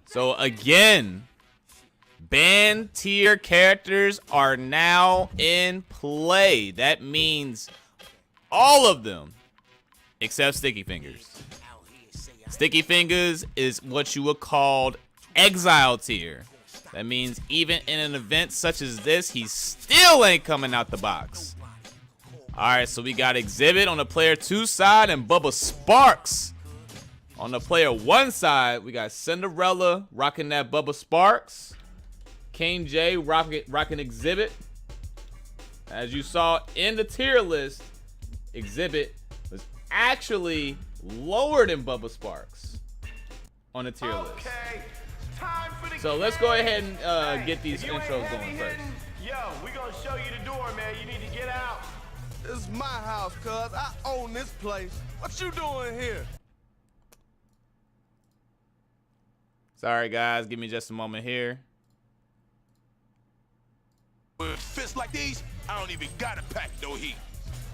So again, band tier characters are now in play. That means all of them except Sticky Fingers. Sticky Fingers is what you would call exile tier. That means even in an event such as this, he still ain't coming out the box. Alright, so we got Exhibit on the player 2 side and Bubba Sparks on the player 1 side. We got Cinderella rocking that Bubba Sparks. KvngJ rocking Exhibit. As you saw in the tier list, Exhibit was actually lower than Bubba Sparks on the tier list. So let's go ahead and get these intros going first. Yo, we gonna show you the door, man. You need to get out. This is my house, cuz. I own this place. What you doing here? Sorry, guys. Give me just a moment here. With fists like these, I don't even gotta pack no heat.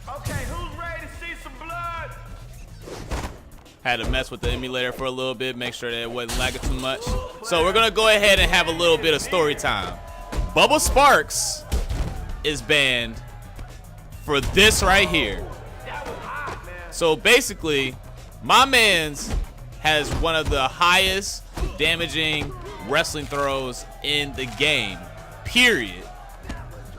Okay, who's ready to see some blood? Had to mess with the emulator for a little bit, make sure that it wasn't lagging too much. So we're gonna go ahead and have a little bit of story time. Bubba Sparks is banned for this right here. So basically, my man's has one of the highest damaging wrestling throws in the game, period.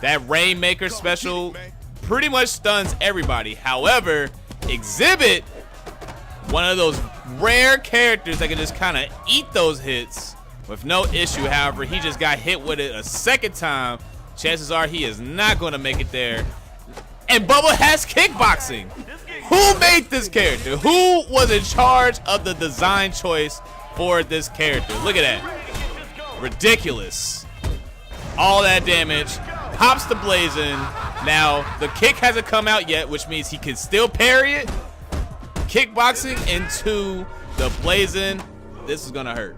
That Rainmaker special pretty much stuns everybody. However, Exhibit, one of those rare characters that can just kind of eat those hits with no issue. However, he just got hit with it a second time. Chances are he is not going to make it there. And Bubba has kickboxing. Who made this character? Who was in charge of the design choice for this character? Look at that. Ridiculous. All that damage. Pops the blazing. Now, the kick hasn't come out yet, which means he can still parry it. Kickboxing into the blazing. This is going to hurt.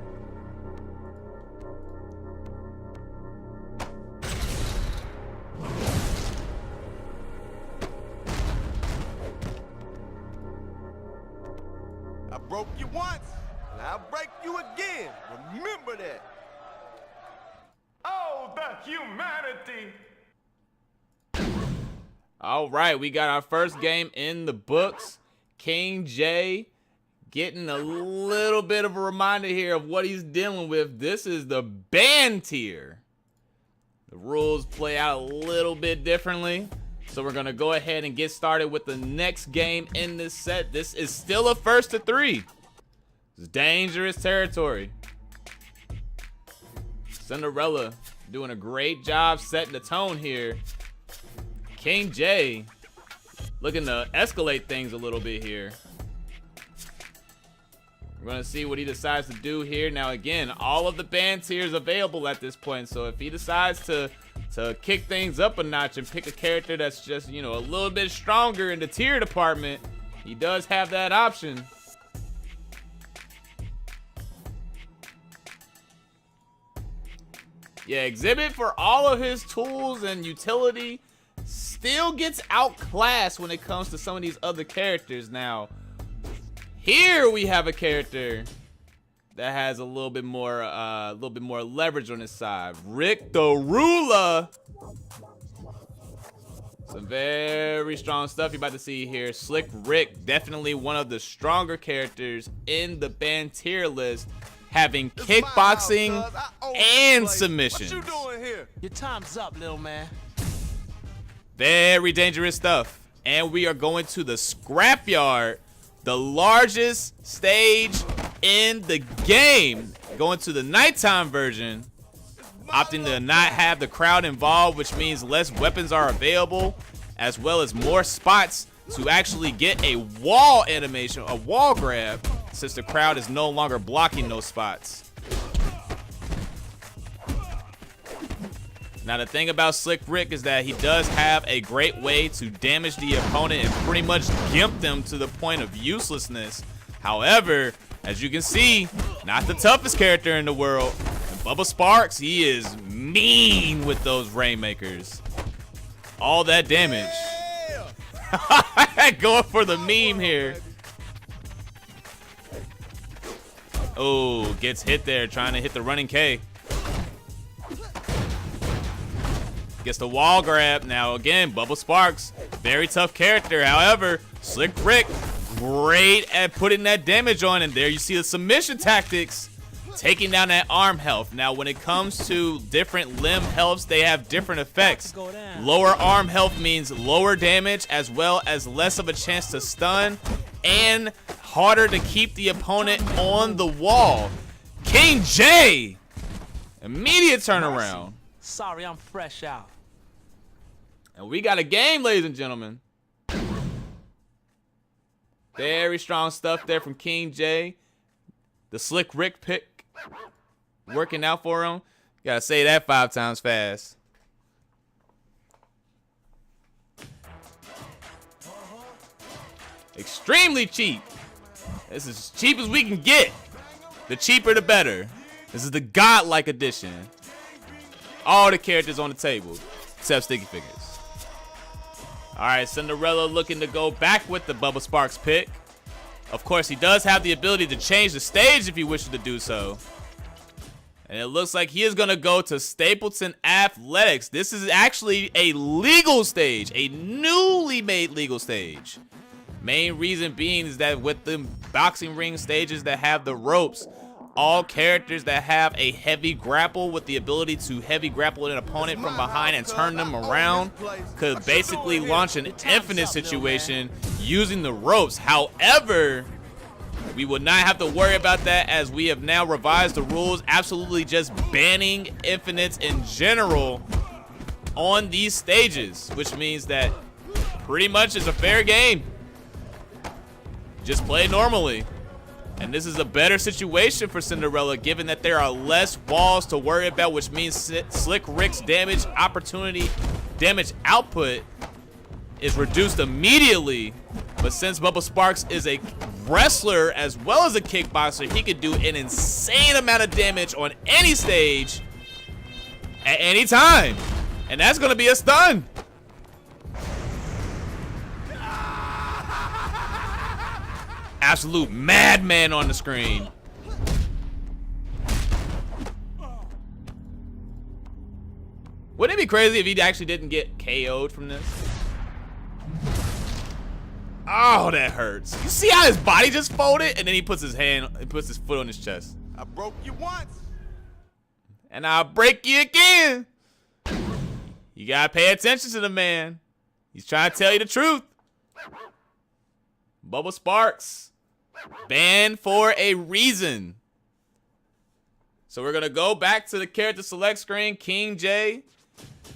I broke you once, and I'll break you again. Remember that. Oh, the humanity. All right, we got our first game in the books. KvngJ getting a little bit of a reminder here of what he's dealing with. This is the band tier. The rules play out a little bit differently. So we're going to go ahead and get started with the next game in this set. This is still a 1st to 3. It's dangerous territory. Cinderella doing a great job setting the tone here. KvngJ looking to escalate things a little bit here. We're going to see what he decides to do here. Now, again, all of the band tiers available at this point. So if he decides to kick things up a notch and pick a character that's just, you know, a little bit stronger in the tier department, he does have that option. Yeah, Exhibit, for all of his tools and utility, still gets outclassed when it comes to some of these other characters. Now, here we have a character that has a little bit more leverage on his side. Rick the Ruler. Some very strong stuff you're about to see here. Slick Rick, definitely one of the stronger characters in the band tier list, having kickboxing and submissions. What you doing here? Your time's up, little man. Very dangerous stuff. And we are going to the scrapyard, the largest stage in the game. Going to the nighttime version, opting to not have the crowd involved, which means less weapons are available, as well as more spots to actually get a wall animation, a wall grab, since the crowd is no longer blocking those spots. Now, the thing about Slick Rick is that he does have a great way to damage the opponent and pretty much gimp them to the point of uselessness. However, as you can see, not the toughest character in the world. And Bubba Sparks, he is mean with those Rainmakers. All that damage. Going for the meme here. Oh, gets hit there trying to hit the running K. Gets the wall grab. Now again, Bubba Sparks, very tough character. However, Slick Rick, great at putting that damage on. And there you see the submission tactics, taking down that arm health. Now when it comes to different limb healths, they have different effects. Lower arm health means lower damage as well as less of a chance to stun and harder to keep the opponent on the wall. KvngJ, immediate turnaround. Sorry, I'm fresh out. And we got a game, ladies and gentlemen. Very strong stuff there from KvngJ. The Slick Rick pick working out for him. Gotta say that 5 times fast. Extremely cheap. This is as cheap as we can get. The cheaper the better. This is the godlike edition. All the characters on the table, except Sticky Fingers. All right, Cinderella looking to go back with the Bubba Sparks pick. Of course, he does have the ability to change the stage if he wishes to do so. And it looks like he is going to go to Stapleton Athletics. This is actually a legal stage, a newly made legal stage. Main reason being is that with the boxing ring stages that have the ropes, all characters that have a heavy grapple with the ability to heavy grapple an opponent from behind and turn them around could basically launch an infinite situation using the ropes. However, we would not have to worry about that as we have now revised the rules, absolutely just banning infinites in general on these stages, which means that pretty much it's a fair game. Just play normally. And this is a better situation for Cinderella, given that there are less walls to worry about, which means Slick Rick's damage output is reduced immediately. But since Bubba Sparks is a wrestler as well as a kickboxer, he could do an insane amount of damage on any stage at any time. And that's going to be a stun. Absolute madman on the screen. Wouldn't it be crazy if he actually didn't get KO'd from this? Oh, that hurts. You see how his body just folded? And then he puts his foot on his chest. I broke you once. And I'll break you again. You gotta pay attention to the man. He's trying to tell you the truth. Bubba Sparks, banned for a reason. So we're gonna go back to the character select screen. KvngJ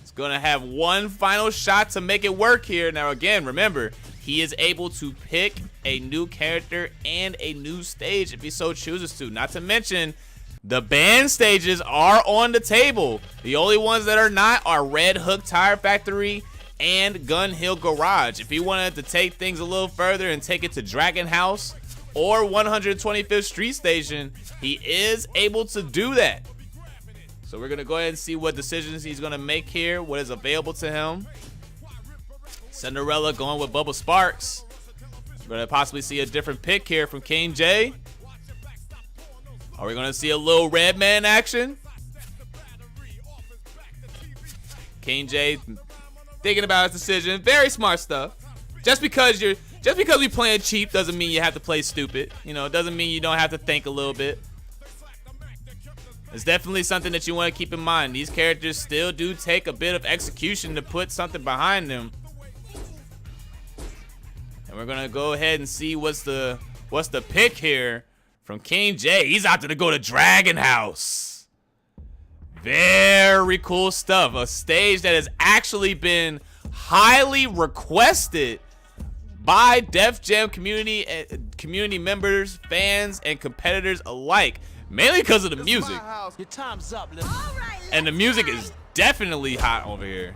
is gonna have one final shot to make it work here. Now again, remember, he is able to pick a new character and a new stage if he so chooses to. Not to mention, the banned stages are on the table. The only ones that are not are Red Hook Tire Factory and Gun Hill Garage. If he wanted to take things a little further and take it to Dragon House or 125th Street Station, he is able to do that. So we're gonna go ahead and see what decisions he's gonna make here, what is available to him. Cinderella going with Bubba Sparks. We're gonna possibly see a different pick here from KvngJ. Are we gonna see a little red man action? KvngJ thinking about his decision. Very smart stuff. Just because we playing cheap doesn't mean you have to play stupid. You know, it doesn't mean you don't have to think a little bit. It's definitely something that you want to keep in mind. These characters still do take a bit of execution to put something behind them. And we're gonna go ahead and see what's the pick here from KvngJ. He's out to go to Dragon House. Very cool stuff. A stage that has actually been highly requested by Def Jam community members, fans, and competitors alike. Mainly because of the music. Your time's up. And the music is definitely hot over here.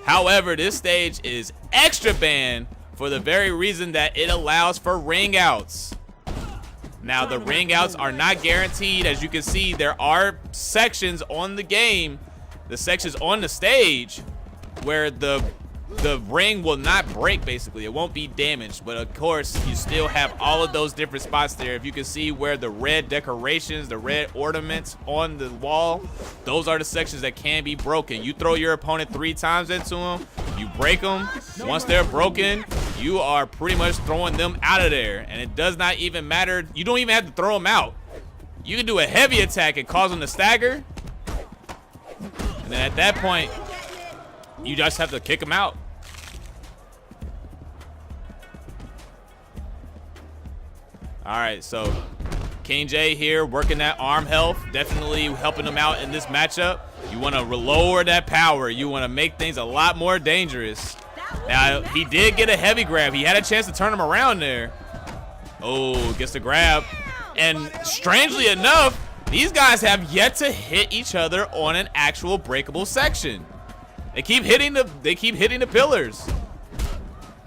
However, this stage is extra banned for the very reason that it allows for ring outs. Now, the ring outs are not guaranteed. As you can see, there are sections on the game, the sections on the stage, where the the ring will not break, basically. It won't be damaged, but of course, you still have all of those different spots there. If you can see where the red decorations, the red ornaments on the wall, those are the sections that can be broken. You throw your opponent 3 times into them, you break them. Once they're broken, you are pretty much throwing them out of there, and it does not even matter. You don't even have to throw them out. You can do a heavy attack and cause them to stagger, and then at that point, you just have to kick them out. All right, so KvngJ here working that arm health, definitely helping him out in this matchup. You want to lower that power. You want to make things a lot more dangerous. Now, he did get a heavy grab. He had a chance to turn him around there. Oh, gets the grab. And strangely enough, these guys have yet to hit each other on an actual breakable section. They keep hitting the pillars.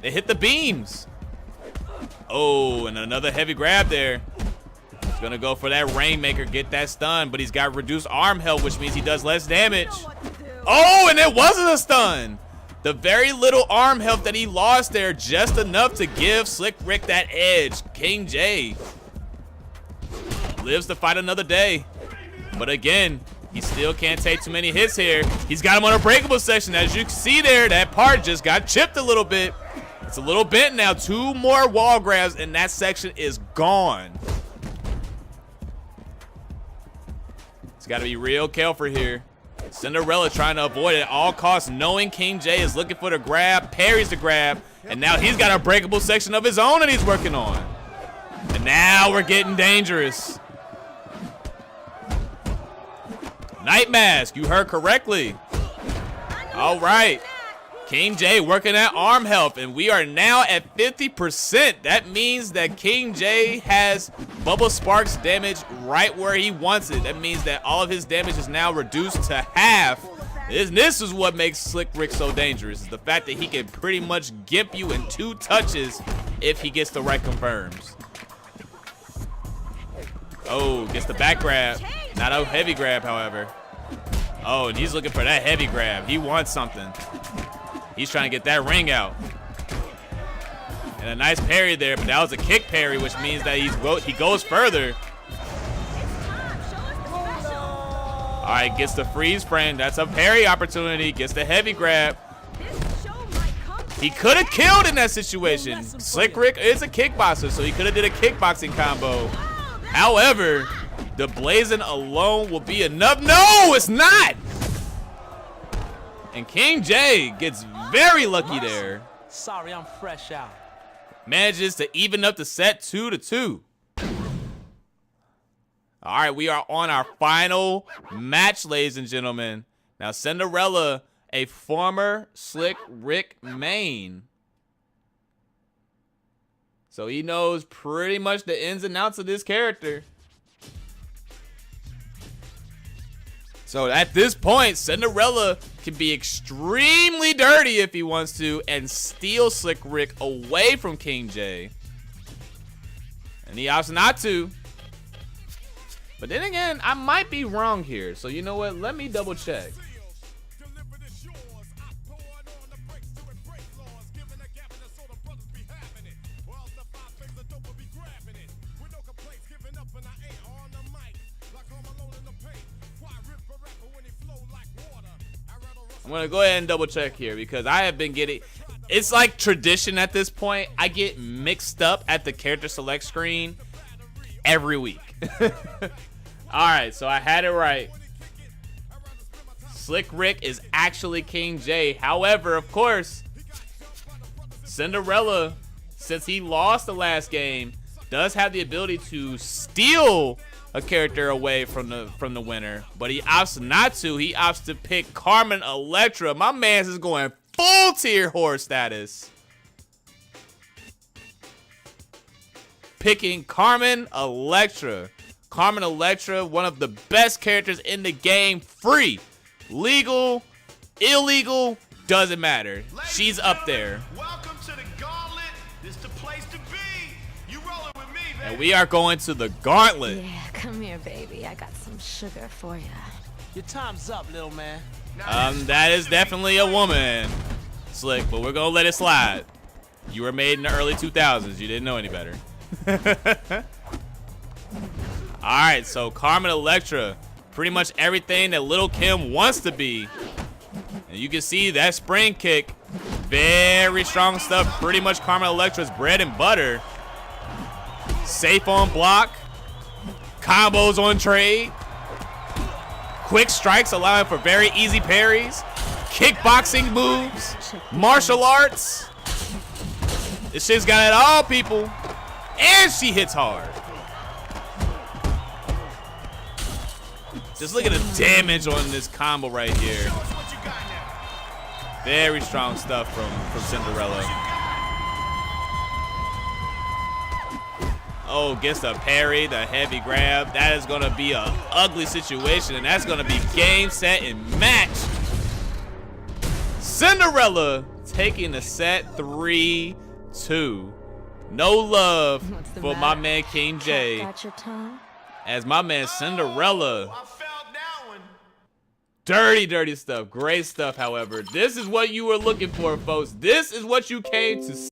They hit the beams. Oh, and another heavy grab there. He's gonna go for that Rainmaker, get that stun, but he's got reduced arm health, which means he does less damage. Oh, and it wasn't a stun. The very little arm health that he lost there, just enough to give Slick Rick that edge. KvngJ lives to fight another day. But again, he still can't take too many hits here. He's got him on a breakable section. As you can see there, that part just got chipped a little bit. It's a little bent now. 2 more wall grabs, and that section is gone. It's got to be real careful here. Cinderella trying to avoid it at all costs, knowing KvngJ is looking for the grab, parries the grab, and now he's got a breakable section of his own that he's working on. And now we're getting dangerous. Night Mask, you heard correctly. All right. KvngJ working at arm health, and we are now at 50%. That means that KvngJ has Bubble Sparks damage right where he wants it. That means that all of his damage is now reduced to half. This is what makes Slick Rick so dangerous, is the fact that he can pretty much gimp you in 2 touches if he gets the right confirms. Oh, gets the back grab. Not a heavy grab, however. Oh, and he's looking for that heavy grab. He wants something. He's trying to get that ring out. And a nice parry there, but that was a kick parry, which means that he goes further. All right, gets the freeze frame. That's a parry opportunity. Gets the heavy grab. He could have killed in that situation. Slick Rick is a kickboxer, so he could have did a kickboxing combo. However, the blazing alone will be enough. No, it's not. And KvngJ gets very lucky there. Sorry, I'm fresh out. Manages to even up the set 2-2. All right, we are on our final match, ladies and gentlemen. Now, Cinderella, a former Slick Rick main. So he knows pretty much the ins and outs of this character. So at this point, Cinderella can be extremely dirty if he wants to and steal Slick Rick away from KvngJ. And he opts not to. But then again, I might be wrong here. So you know what? Let me double check. I'm gonna go ahead and double check here because I have been getting, it's like tradition at this point. I get mixed up at the character select screen every week. All right, so I had it right. Slick Rick is actually KvngJ. However, of course, Cinderella, since he lost the last game, does have the ability to steal a character away from the winner, but he opts not to. He opts to pick Carmen Electra. My man's is going full tier horse status. Picking Carmen Electra. Carmen Electra, one of the best characters in the game. Free, legal, illegal, doesn't matter. She's up there. Welcome to the Gauntlet. This the place to be. You rolling with me, baby. And we are going to the Gauntlet. Yeah, come here, baby. I got some sugar for you. Your time's up, little man. That is definitely a woman. Slick, but we're gonna let it slide. You were made in the early 2000s. You didn't know any better. All right, so Carmen Electra, pretty much everything that Little Kim wants to be. And you can see that spring kick, very strong stuff. Pretty much Carmen Electra's bread and butter. Safe on block, combos on trade, quick strikes allowing for very easy parries, kickboxing moves, martial arts. This shit's got it all, people. And she hits hard. Just look at the damage on this combo right here. Very strong stuff from Cinderella. Oh, gets the parry, the heavy grab. That is gonna be an ugly situation, and that's gonna be game, set, and match. Cinderella taking the set 3-2. No love for my man KvngJ. Got your tongue? As my man Cinderella. I felt that one. Dirty, dirty stuff. Great stuff, however. This is what you were looking for, folks. This is what you came to see.